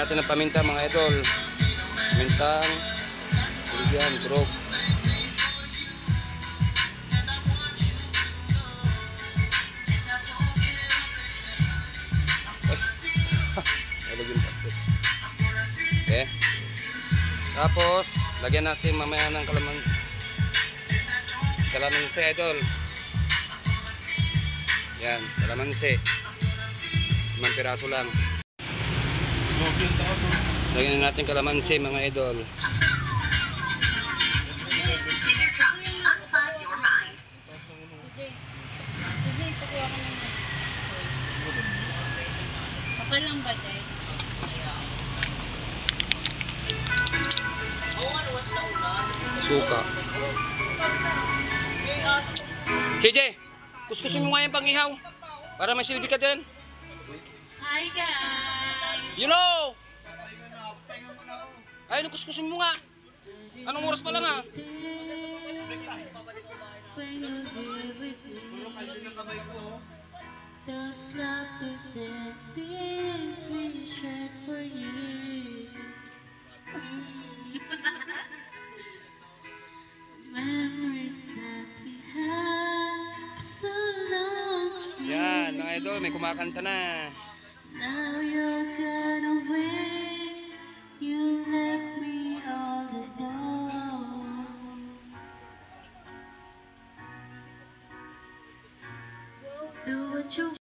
natin ng paminta mga idol. Pamintang, yan, grog. Okay. Tapos, lagyan natin mamaya ng kalamansi idol. Yan, kalamansi. 5 piraso lang. Lagyan natin kalamansi mga idol. Okay lang ba siya? Suka. CJ, kuskusin mo nga yung pang-ihaw para may silbi ka din. Hi guys! You know! Ay, kuskusin mo nga. Anong oras pa lang ha? Those letters and things we shared for years. Memories that we had so long. Yan, mga idol, may kumakanta na. Now you're gone away. You left me all alone. Do what you